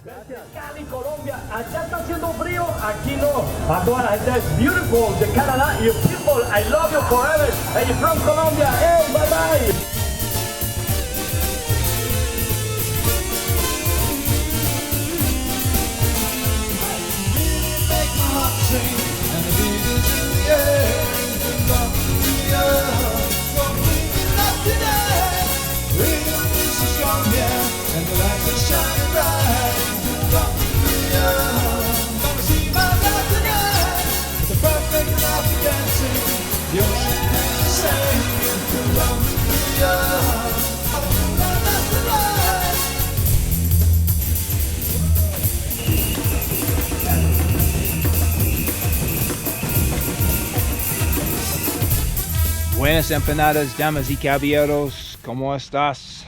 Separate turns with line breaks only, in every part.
Cali, Colombia, allá está haciendo frío, aquí no. A toda la gente es beautiful de Canadá. You people, I love you forever. And you're from Colombia. Hey, bye bye.
Buenas empanadas, damas y caballeros, ¿cómo estás?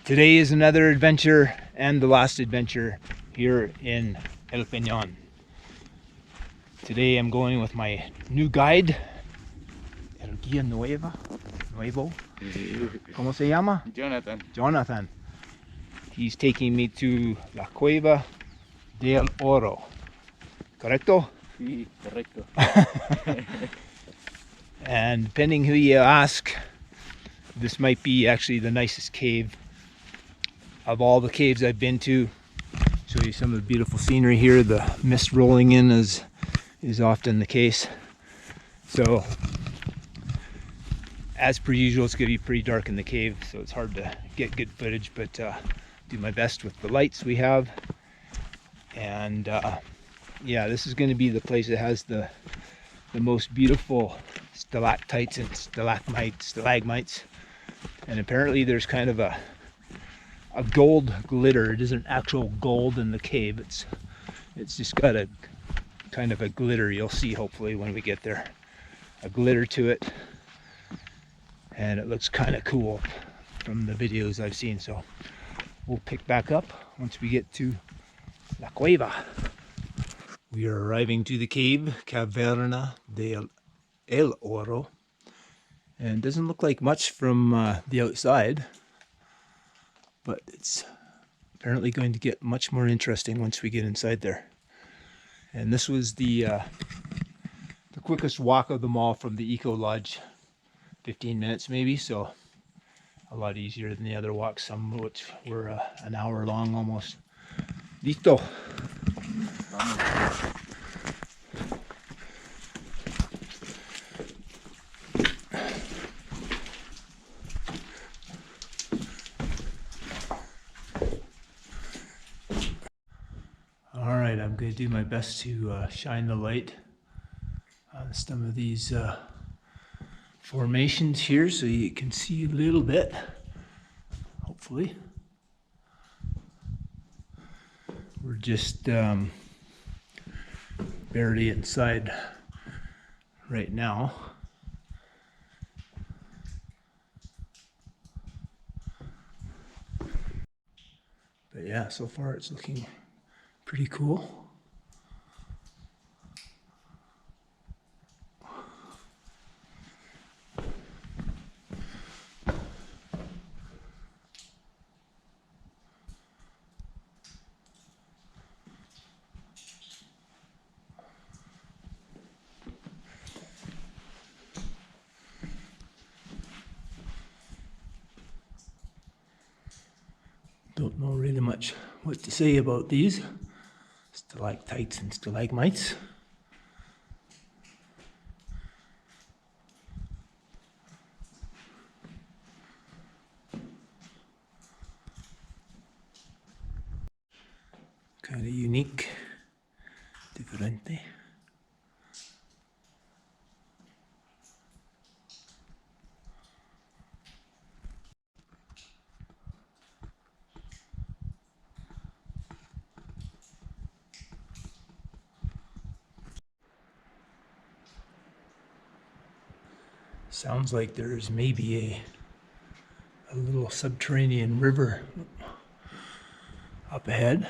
Today is another adventure and the last adventure here in El Penon. Today I'm going with my new guide, El Guía Nuevo. ¿Cómo se llama? Jonathan. He's taking me to la Cueva del Oro. ¿Correcto?
Sí, correcto.
And depending who you ask, this might be actually the nicest cave of all the caves I've been to. Show you some of the beautiful scenery here. The mist rolling in is often the case. So, as per usual, it's going to be pretty dark in the cave, so it's hard to get good footage, but do my best with the lights we have. And yeah, this is going to be the place that has the most beautiful stalactites and stalagmites, and apparently there's kind of a gold glitter. It isn't actual gold in the cave, it's just got a kind of a glitter. You'll see hopefully when we get there, a glitter to it, and it looks kind of cool from the videos I've seen. So we'll pick back up once we get to La Cueva. We are arriving to the cave, Caverna del Oro, and it doesn't look like much from the outside, but it's apparently going to get much more interesting once we get inside there. And this was the quickest walk of them all from the Ecolodge, 15 minutes maybe, so a lot easier than the other walks, some which were an hour long almost. Listo. Alright, I'm going to do my best to shine the light on some of these formations here so you can see a little bit, hopefully. We're just barely inside right now. But yeah, so far it's looking pretty cool. Don't know really much what to say about these stalactites and stalagmites. Kind of unique, diferente. Sounds like there's maybe a little subterranean river up ahead.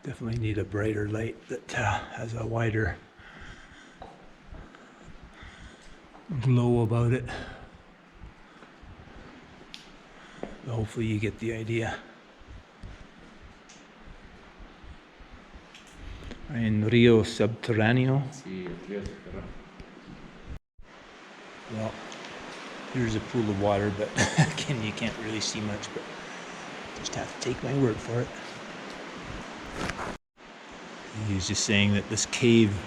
Definitely need a brighter light that has a wider glow about it. But hopefully you get the idea. In Rio Subterraneo. Well, here's a pool of water, but again, you can't really see much, but just have to take my word for it. He's just saying that this cave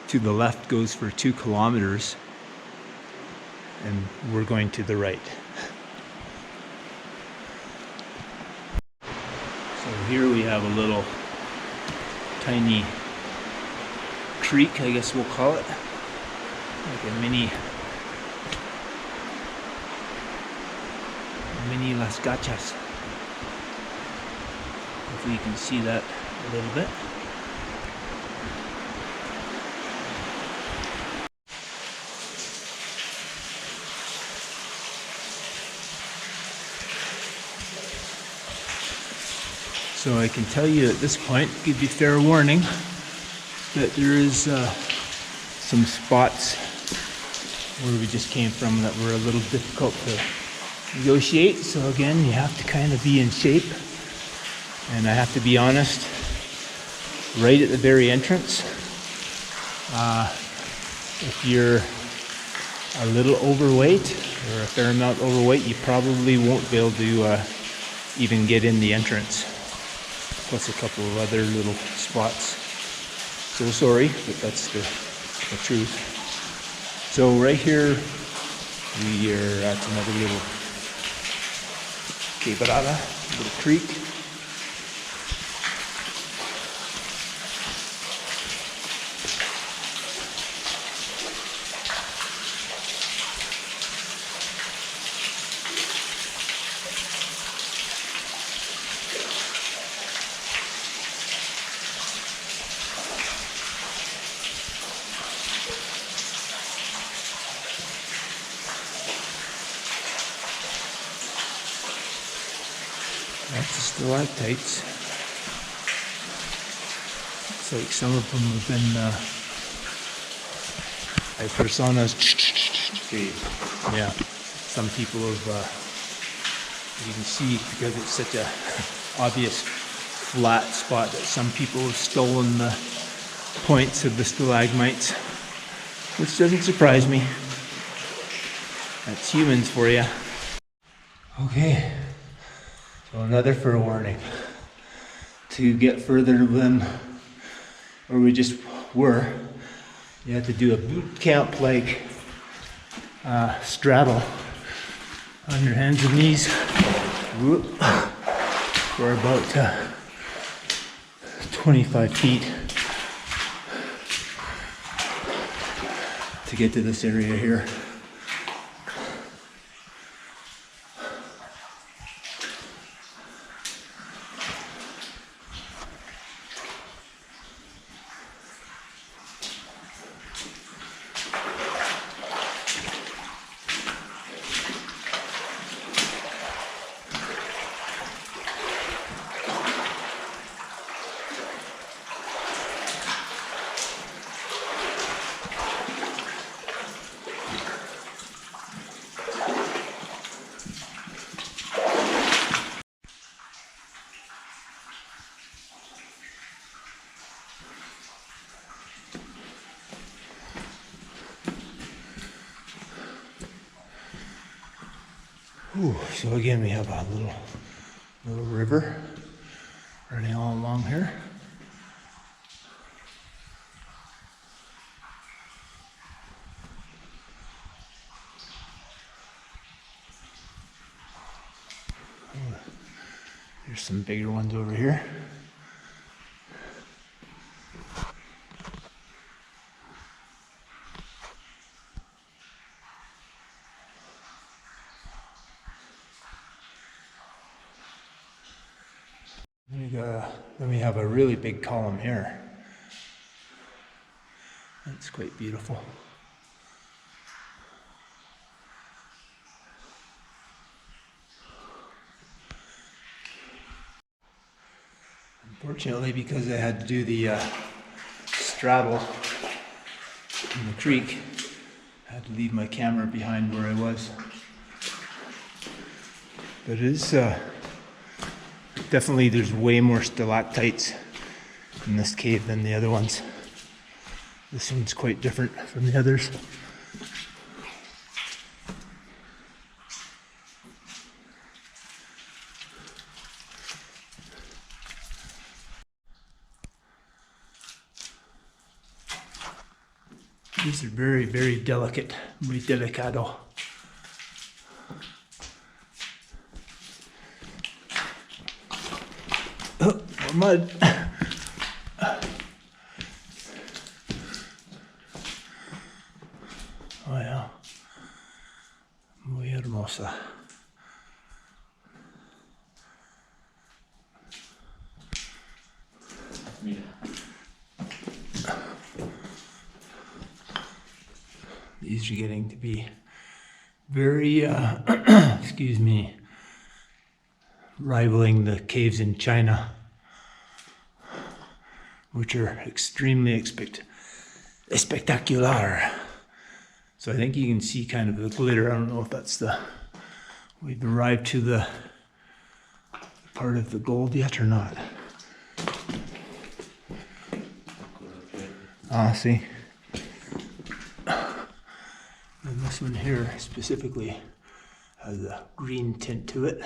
to the left goes for 2 kilometers, and we're going to the right. So here we have a little tiny creek, I guess we'll call it, like a mini Las Gachas. Hopefully you can see that a little bit. So I can tell you at this point, give you fair warning, that there is some spots where we just came from that were a little difficult to negotiate. So again, you have to kind of be in shape. And I have to be honest, right at the very entrance, if you're a little overweight or a fair amount overweight, you probably won't be able to even get in the entrance. Plus a couple of other little spots. So sorry, but that's the truth. So right here, we are at another little quebrada, little creek. That's the stalactites. It's like some of them have been by personas. Yeah, some people have, you can see because it's such a obvious flat spot that some people have stolen the points of the stalagmites, which doesn't surprise me. That's humans for you. Okay. So another fair warning. To get further than where we just were, you have to do a boot camp like straddle on your hands and knees for about 25 feet to get to this area here. So again, we have a little river running all along here. There's some bigger ones over here. Then we have a really big column here. That's quite beautiful. Fortunately, because I had to do the straddle in the creek, I had to leave my camera behind where I was. But it is definitely, there's way more stalactites in this cave than the other ones. This one's quite different from the others. These are very, very delicate, muy delicado. Oh, more mud. Oh yeah, muy hermosa. These are getting to be very, excuse me, rivaling the caves in China, which are extremely spectacular. So I think you can see kind of the glitter. I don't know if that's we've arrived to the part of the gold yet or not. See. And this one here specifically has a green tint to it.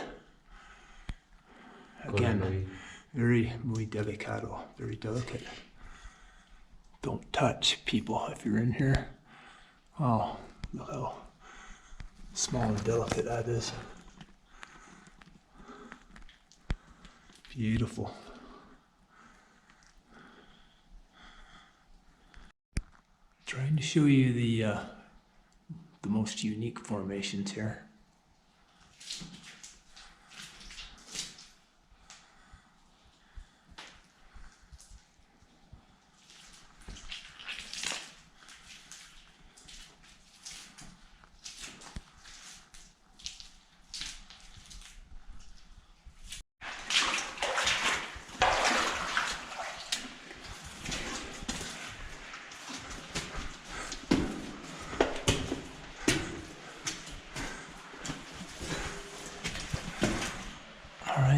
Again, very muy delicado, very delicate. Don't touch, people, if you're in here. Oh, look how small and delicate that is. Beautiful. Trying to show you the most unique formations here.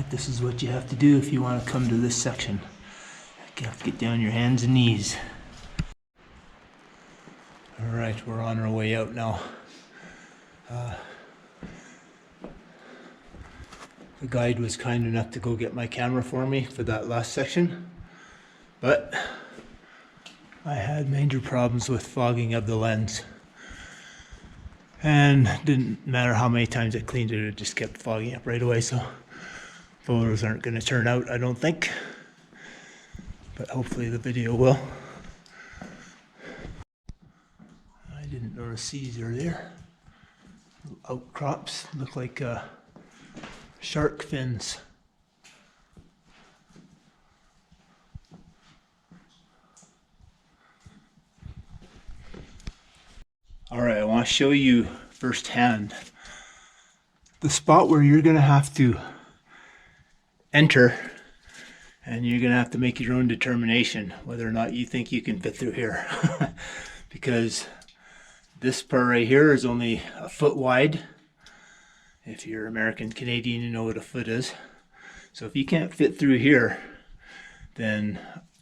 This is what you have to do if you want to come to this section. You have to get down your hands and knees. Alright, we're on our way out now. The guide was kind enough to go get my camera for me for that last section, but I had major problems with fogging of the lens. And didn't matter how many times I cleaned it, it just kept fogging up right away, so photos aren't going to turn out, I don't think, but hopefully the video will. I didn't notice these earlier. Outcrops look like shark fins. Alright, I want to show you firsthand the spot where you're going to have to enter, and you're gonna have to make your own determination whether or not you think you can fit through here. Because this part right here is only a foot wide. If you're American Canadian, you know what a foot is. So if you can't fit through here, then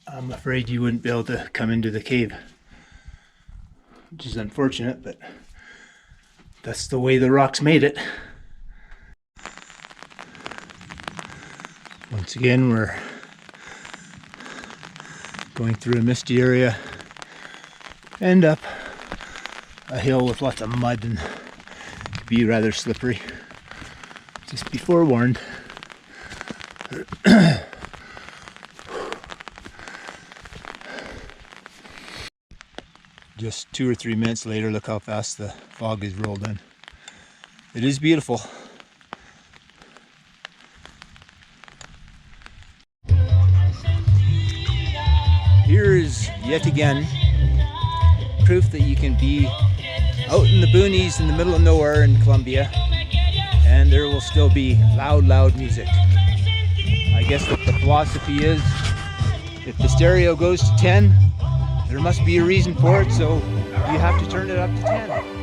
I'm afraid you wouldn't be able to come into the cave, which is unfortunate, but that's the way the rocks made it. Once again, we're going through a misty area and up a hill with lots of mud and could be rather slippery. Just be forewarned. Just 2 or 3 minutes later, look how fast the fog is rolled in. It is beautiful. Here is yet again proof that you can be out in the boonies in the middle of nowhere in Colombia and there will still be loud, loud music. I guess what the philosophy is, if the stereo goes to 10, there must be a reason for it, so you have to turn it up to 10.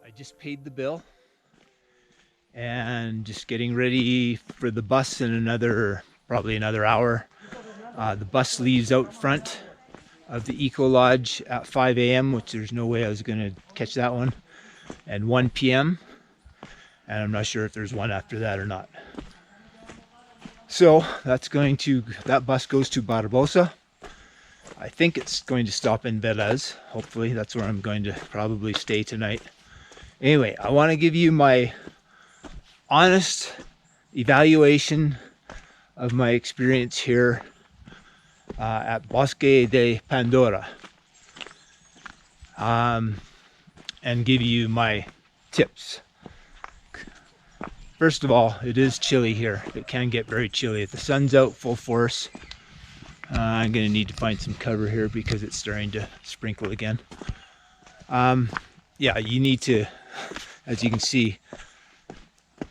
I just paid the bill and just getting ready for the bus in probably another hour. The bus leaves out front of the Ecolodge at 5 a.m., which there's no way I was going to catch that one, and 1 p.m. And I'm not sure if there's one after that or not. So that bus goes to Barbosa. I think it's going to stop in Velez. Hopefully, that's where I'm going to probably stay tonight. Anyway, I want to give you my honest evaluation of my experience here at Bosque de Pandora, and give you my tips. First of all, it is chilly here. It can get very chilly. If the sun's out full force, I'm going to need to find some cover here because it's starting to sprinkle again. Yeah, you need to, as you can see,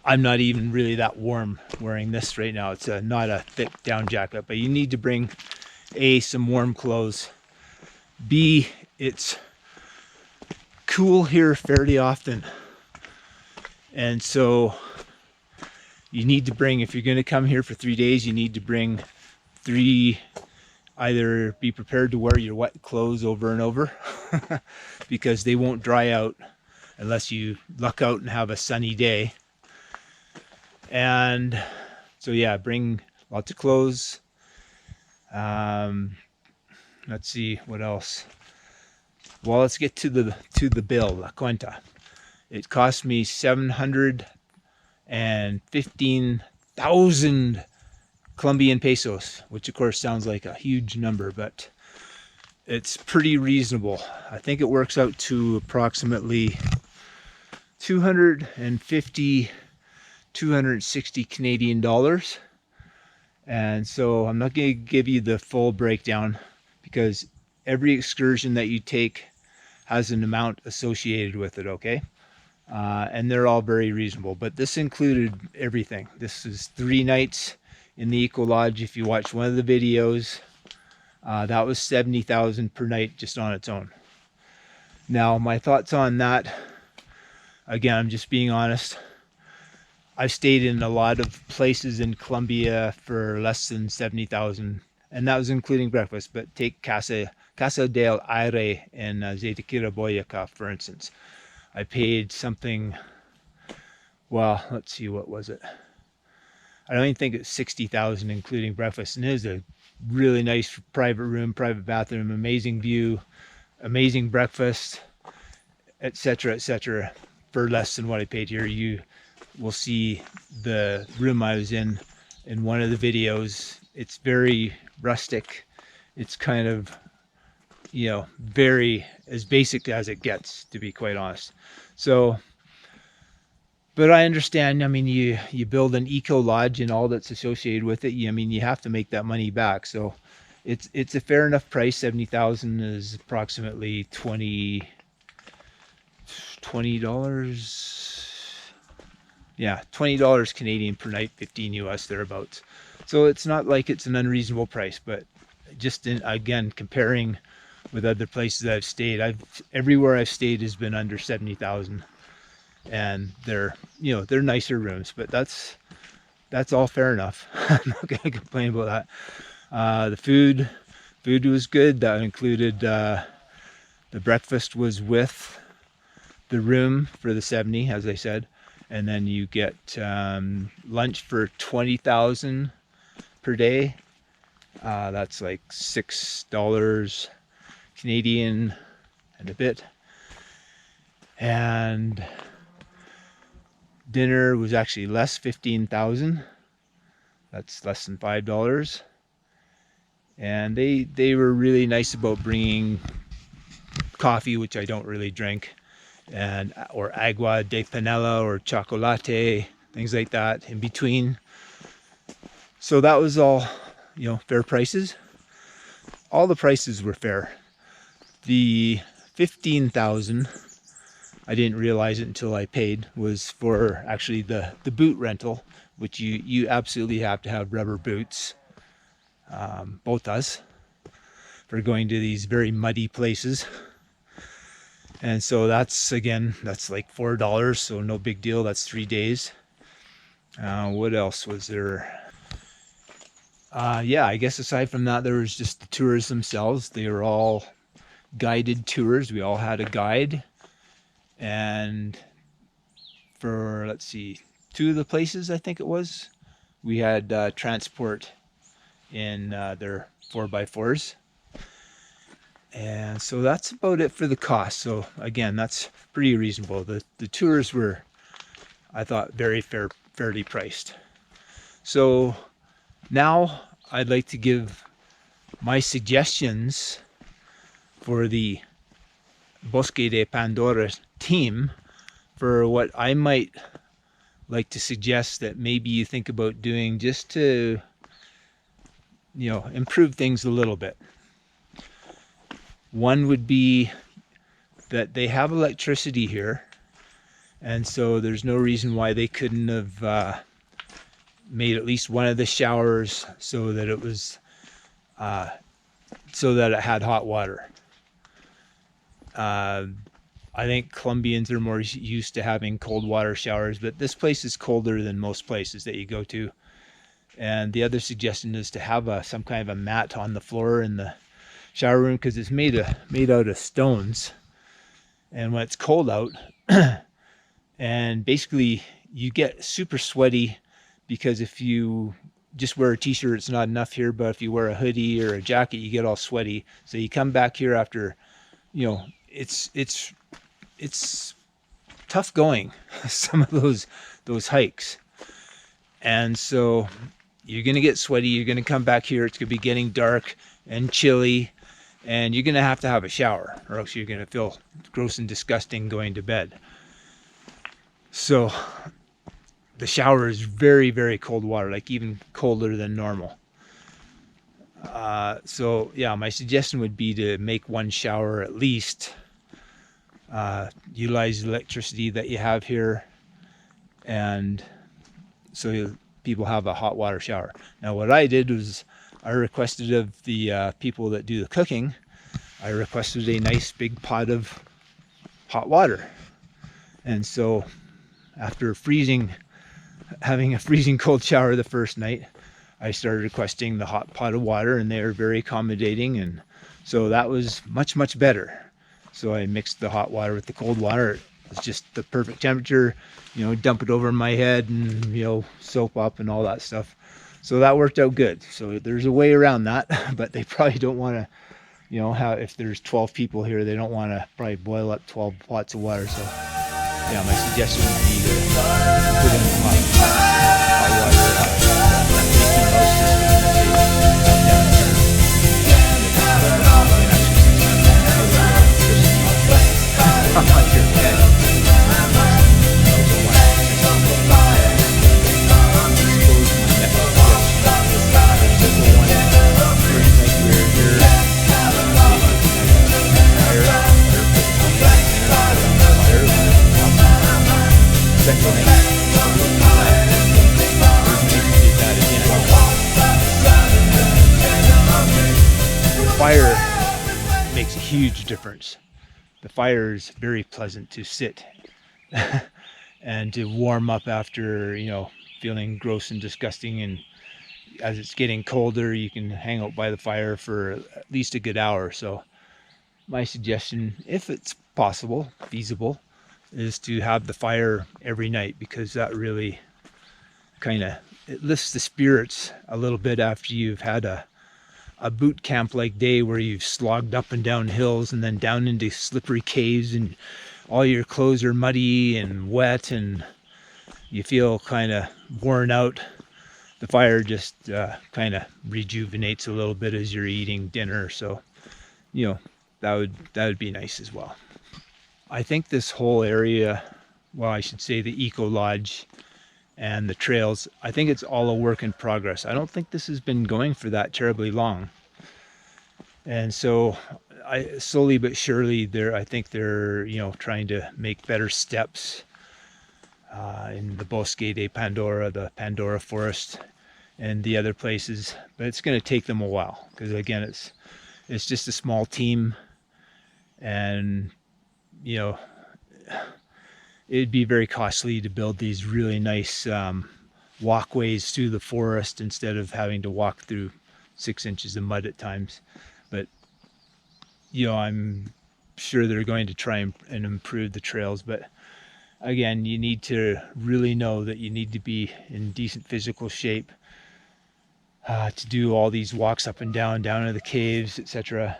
I'm not even really that warm wearing this right now. It's not a thick down jacket, but you need to bring A, some warm clothes. B, it's cool here fairly often. And so you need to bring, if you're going to come here for 3 days, you need to bring 3, either be prepared to wear your wet clothes over and over because they won't dry out unless you luck out and have a sunny day. And so yeah, bring lots of clothes. Let's see what else. Well, let's get to the bill, la cuenta. It cost me 715,000 Colombian pesos, which of course sounds like a huge number, but it's pretty reasonable. I think it works out to approximately 250, 260 Canadian dollars. And so I'm not going to give you the full breakdown because every excursion that you take has an amount associated with it, okay? And they're all very reasonable, but this included everything. This is 3 nights in the Ecolodge. If you watch one of the videos, that was 70,000 per night just on its own. Now, my thoughts on that, again, I'm just being honest. I've stayed in a lot of places in Colombia for less than 70,000, and that was including breakfast. But take Casa del Aire in Zetaquira, Boyaca, for instance. I paid something, well, let's see, what was it? I don't even think it's 60,000 including breakfast, and it was a really nice private room, private bathroom, amazing view, amazing breakfast, etc., for less than what I paid here. You will see the room I was in one of the videos. It's very rustic. It's kind of, you know, very as basic as it gets, to be quite honest. So, but I understand, I mean, you build an Ecolodge and all that's associated with it. I mean, you have to make that money back. So it's a fair enough price. 70,000 is approximately $20. Yeah, $20 Canadian per night, 15 US thereabouts. So it's not like it's an unreasonable price, but just again, comparing with other places I've stayed, everywhere I've stayed has been under 70,000, and they're nicer rooms, but that's all fair enough. I'm not gonna complain about that. The food was good. That included the breakfast was with the room for the 70, as I said, and then you get lunch for 20,000 per day. That's like $6 Canadian and a bit. And dinner was actually less, 15,000. That's less than $5. And they were really nice about bringing coffee, which I don't really drink, or agua de panela or chocolate, things like that in between. So that was all, fair prices. All the prices were fair. The 15,000, I didn't realize it until I paid, was for actually the boot rental, which you absolutely have to have rubber boots, both us, for going to these very muddy places. And so that's like $4, so no big deal. That's 3 days. What else was there? Yeah, I guess aside from that, there was just the tours themselves. They were all guided tours. We all had a guide. And for, let's see, 2 of the places, I think it was, we had transport in their 4x4s. And so that's about it for the cost. So again, that's pretty reasonable. The tours were, I thought, very fairly priced. So now I'd like to give my suggestions for the Bosque de Pandora team for what I might like to suggest that maybe you think about doing just to, improve things a little bit. One would be that they have electricity here, and so there's no reason why they couldn't have made at least one of the showers so that it was so that it had hot water. I think Colombians are more used to having cold water showers, but this place is colder than most places that you go to. And the other suggestion is to have some kind of a mat on the floor in the shower room, because it's made out of stones. And when it's cold out, and basically you get super sweaty, because if you just wear a t-shirt, it's not enough here, but if you wear a hoodie or a jacket, you get all sweaty. So you come back here after, it's tough going, some of those hikes. And so you're going to get sweaty, you're going to come back here, it's going to be getting dark and chilly, and you're going to have a shower, or else you're going to feel gross and disgusting going to bed. So the shower is very, very cold water, like even colder than normal. So yeah, my suggestion would be to make one shower at least, utilize the electricity that you have here, and so people have a hot water shower. Now what I did was I requested of the people that do the cooking, I requested a nice big pot of hot water. And so after having a freezing cold shower the first night, I started requesting the hot pot of water, and they were very accommodating, and so that was much, much better. So I mixed the hot water with the cold water. It was just the perfect temperature, dump it over my head and, soap up and all that stuff. So that worked out good. So there's a way around that, but they probably don't want to, if there's 12 people here, they don't want to probably boil up 12 pots of water. So yeah, my suggestion would be to put in hot water. Fire makes a huge difference. The fire is very pleasant to sit and to warm up after, feeling gross and disgusting. And as it's getting colder, you can hang out by the fire for at least a good hour. So my suggestion, if it's possible, feasible, is to have the fire every night, because that really it lifts the spirits a little bit after you've had a boot camp like day where you've slogged up and down hills and then down into slippery caves, and all your clothes are muddy and wet and you feel kind of worn out. The fire just kind of rejuvenates a little bit as you're eating dinner. So that would be nice as well. I think this whole area, well, I should say the Ecolodge and the trails, I think it's all a work in progress. I don't think this has been going for that terribly long. And so I slowly but surely I think they're trying to make better steps in the Bosque de Pandora, the Pandora Forest, and the other places. But it's going to take them a while, because again, it's just a small team, and it'd be very costly to build these really nice walkways through the forest instead of having to walk through 6 inches of mud at times. But you know, I'm sure they're going to try and improve the trails. But again, you need to really know that you need to be in decent physical shape to do all these walks up and down to the caves, etc.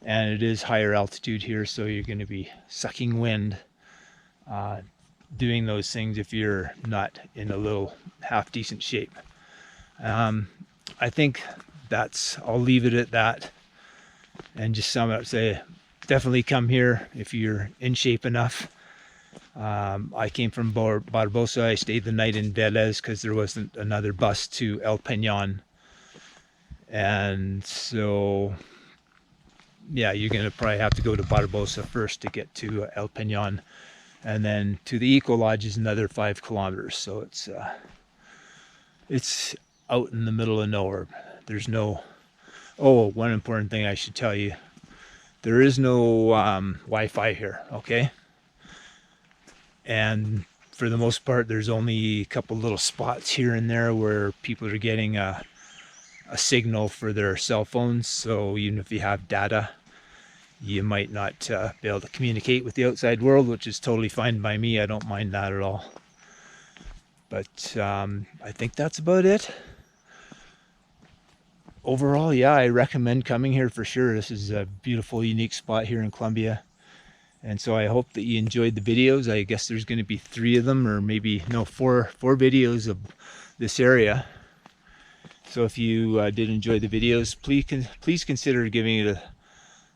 And it is higher altitude here, so you're going to be sucking wind doing those things if you're not in a little half decent shape. I think I'll leave it at that and just sum it up, say definitely come here if you're in shape enough. I came from Barbosa. I stayed the night in Vélez because there wasn't another bus to El Penon. And so, yeah, you're going to probably have to go to Barbosa first to get to El Penon. And then to the Ecolodge is another 5 kilometers. So it's out in the middle of nowhere. There's no, oh, one important thing I should tell you. There is no Wi-Fi here, okay? And for the most part, there's only a couple little spots here and there where people are getting a signal for their cell phones. So even if you have data, you might not be able to communicate with the outside world, which is totally fine by me. I don't mind that at all. But I think that's about it. Overall, yeah, I recommend coming here for sure. This is a beautiful, unique spot here in Colombia. And so I hope that you enjoyed the videos. I guess there's going to be 3 of them, or maybe, no, 4 videos of this area. So if you did enjoy the videos, please consider giving it a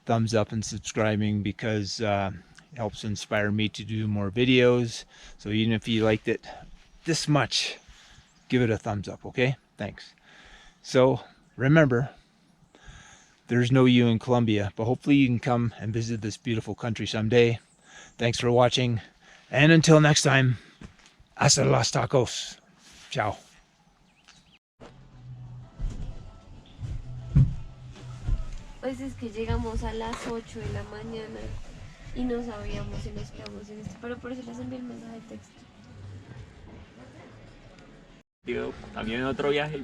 thumbs up and subscribing, because it helps inspire me to do more videos. So even if you liked it this much, give it a thumbs up, okay? Thanks. So remember, there's no you in Colombia, but hopefully you can come and visit this beautiful country someday. Thanks for watching, and until next time, hasta los tacos. Ciao.
Pues es que llegamos a las 8 de la mañana y no sabíamos si nos quedamos en esto, pero por eso les envié el mensaje de texto.
Digo, también en otro viaje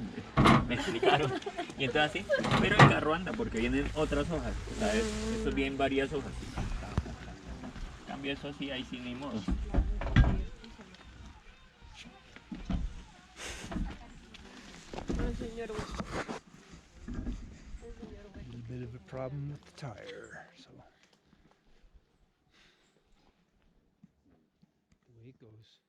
me explicaron, y entonces así, pero el carro anda porque vienen otras hojas, ¿sabes? Estos vienen varias hojas. En cambio eso así, ahí sí ni modo.
A bit of a problem with the tire, so the way it goes.